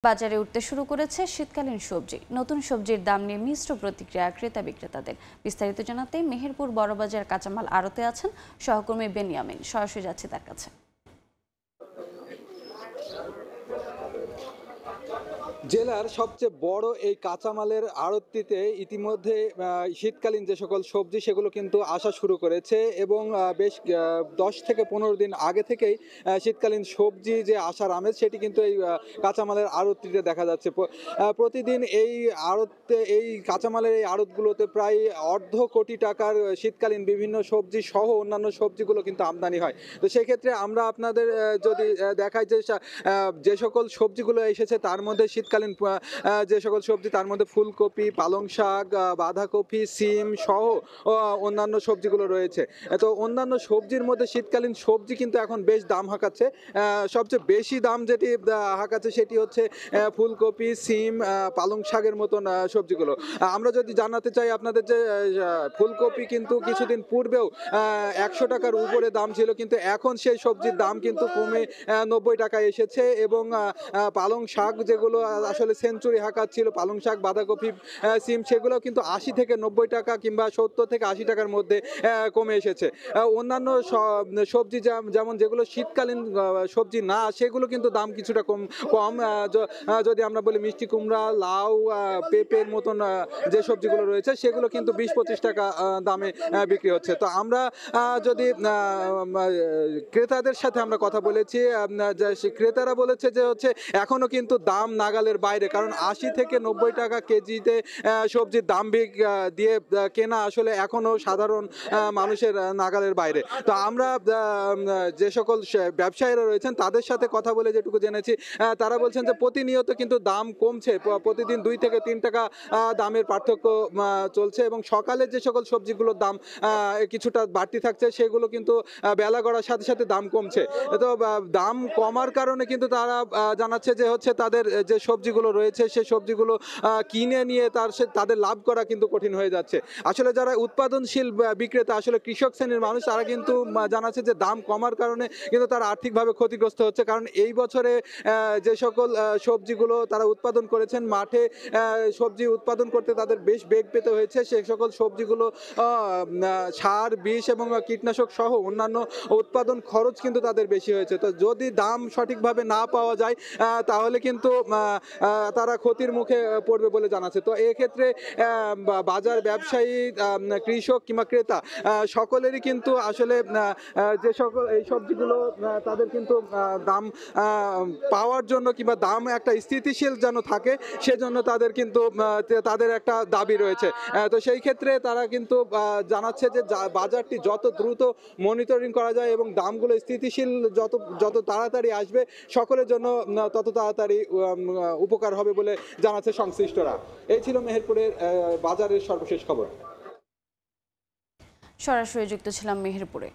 বাজারে উঠতে শুরু করেছে শীতকালীন সবজি। নতুন সবজির দাম নিয়ে মিশ্র প্রতিক্রিয়া ক্রেতা বিক্রেতাদের। বিস্তারিত জানাতে মেহেরপুর বড়বাজার কাঁচামাল আড়তে আছেন সহকর্মী বেনিয়ামিন। সরাসরি যাচ্ছে তার কাছে। জেলার সবচেয়ে বড় এই কাঁচামালের আড়তটিতে ইতিমধ্যে শীতকালীন যে সকল সবজি সেগুলো কিন্তু আসা শুরু করেছে এবং বেশ 10 থেকে 15 দিন আগে থেকেই শীতকালীন সবজি যে আসার আমেজ সেটি কিন্তু এই কাঁচামালের আড়তটিতে দেখা যাচ্ছে। প্রতিদিন এই আড়তে এই কাঁচামালের এই আড়তগুলোতে প্রায় অর্ধ কোটি টাকার শীতকালীন বিভিন্ন সবজি সহ অন্যান্য সবজিগুলো কিন্তু আমদানি হয়। তো সেক্ষেত্রে আমরা আপনাদের যদি দেখাই যে যে সকল সবজিগুলো এসেছে তার মধ্যে শীতকালীন যে সকল সবজি তার মধ্যে ফুলকপি, পালং শাক, বাঁধাকপি, সিম সহ অন্যান্য সবজিগুলো রয়েছে। তো অন্যান্য সবজির মধ্যে শীতকালীন সবজি কিন্তু এখন বেশ দাম হাঁকাচ্ছে। সবচেয়ে বেশি দাম যেটি হাঁকাচ্ছে সেটি হচ্ছে ফুলকপি, সিম, পালং শাকের মতন সবজিগুলো। আমরা যদি জানাতে চাই আপনাদের যে ফুলকপি কিন্তু কিছুদিন পূর্বেও 100 টাকার উপরে দাম ছিল, কিন্তু এখন সেই সবজির দাম কিন্তু কমে 90 টাকায় এসেছে এবং পালং শাক যেগুলো আসলে সেঞ্চুরি হাঁকাচ্ছিল, পালং শাক, বাঁধাকপি, সিম সেগুলো কিন্তু 80 থেকে 90 টাকা কিংবা 70 থেকে 80 টাকার মধ্যে কমে এসেছে। অন্যান্য সবজি যেমন যেগুলো শীতকালীন সবজি না সেগুলো কিন্তু দাম কিছুটা কম। যদি আমরা বলি মিষ্টি কুমড়া, লাউ, পেঁপের মতন যে সবজিগুলো রয়েছে সেগুলো কিন্তু 20-25 টাকা দামে বিক্রি হচ্ছে। তো আমরা যদি ক্রেতাদের সাথে আমরা কথা বলেছি, ক্রেতারা বলেছে যে হচ্ছে এখনো কিন্তু দাম নাগালের বাইরে, কারণ 80 থেকে 90 টাকা কেজিতে সবজির দাম দিয়ে কেনা আসলে এখনো সাধারণ মানুষের নাগালের বাইরে। তো আমরা যে সকল ব্যবসায়ীরা রয়েছেন তাদের সাথে কথা বলে যেটুকু জেনেছি, তারা বলছেন যে প্রতিনিয়ত কিন্তু দাম কমছে, প্রতিদিন 2 থেকে 3 টাকা দামের পার্থক্য চলছে এবং সকালে যে সকল সবজিগুলোর দাম কিছুটা বাড়তি থাকছে সেগুলো কিন্তু বেলা গড়ার সাথে সাথে দাম কমছে। তো দাম কমার কারণে কিন্তু তারা জানাচ্ছে যে হচ্ছে তাদের যে সবজিগুলো রয়েছে সেই সবজিগুলো কিনে নিয়ে তাদের লাভ করা কিন্তু কঠিন হয়ে যাচ্ছে। আসলে যারা উৎপাদনশীল বিক্রেতা, আসলে কৃষক শ্রেণীর মানুষ, তারা কিন্তু জানাচ্ছে যে দাম কমার কারণে কিন্তু তারা আর্থিকভাবে ক্ষতিগ্রস্ত হচ্ছে, কারণ এই বছরে যে সকল সবজিগুলো তারা উৎপাদন করেছেন, মাঠে সবজি উৎপাদন করতে তাদের বেশ বেগ পেতে হয়েছে। সেই সকল সবজিগুলো সার, বিষ এবং কীটনাশক সহ অন্যান্য উৎপাদন খরচ কিন্তু তাদের বেশি হয়েছে। তো যদি দাম সঠিকভাবে না পাওয়া যায় তাহলে কিন্তু তারা ক্ষতির মুখে পড়বে বলে জানাচ্ছে। তো এক্ষেত্রে বাজার ব্যবসায়ী, কৃষক কিংবা ক্রেতা সকলেরই কিন্তু আসলে যে সকল এই সবজিগুলো তাদের কিন্তু দাম পাওয়ার জন্য কিংবা দাম একটা স্থিতিশীল যেন থাকে সেজন্য তাদের কিন্তু তাদের একটা দাবি রয়েছে। তো সেই ক্ষেত্রে তারা কিন্তু জানাচ্ছে যে বাজারটি যত দ্রুত মনিটরিং করা যায় এবং দামগুলো স্থিতিশীল যত তাড়াতাড়ি আসবে সকলের জন্য তত তাড়াতাড়ি উপকার হবে বলে জানাচ্ছে সংশ্লিষ্টরা। এই ছিল মেহেরপুরের বাজারের সর্বশেষ খবর। সরাসরি যুক্ত ছিলাম মেহেরপুরে।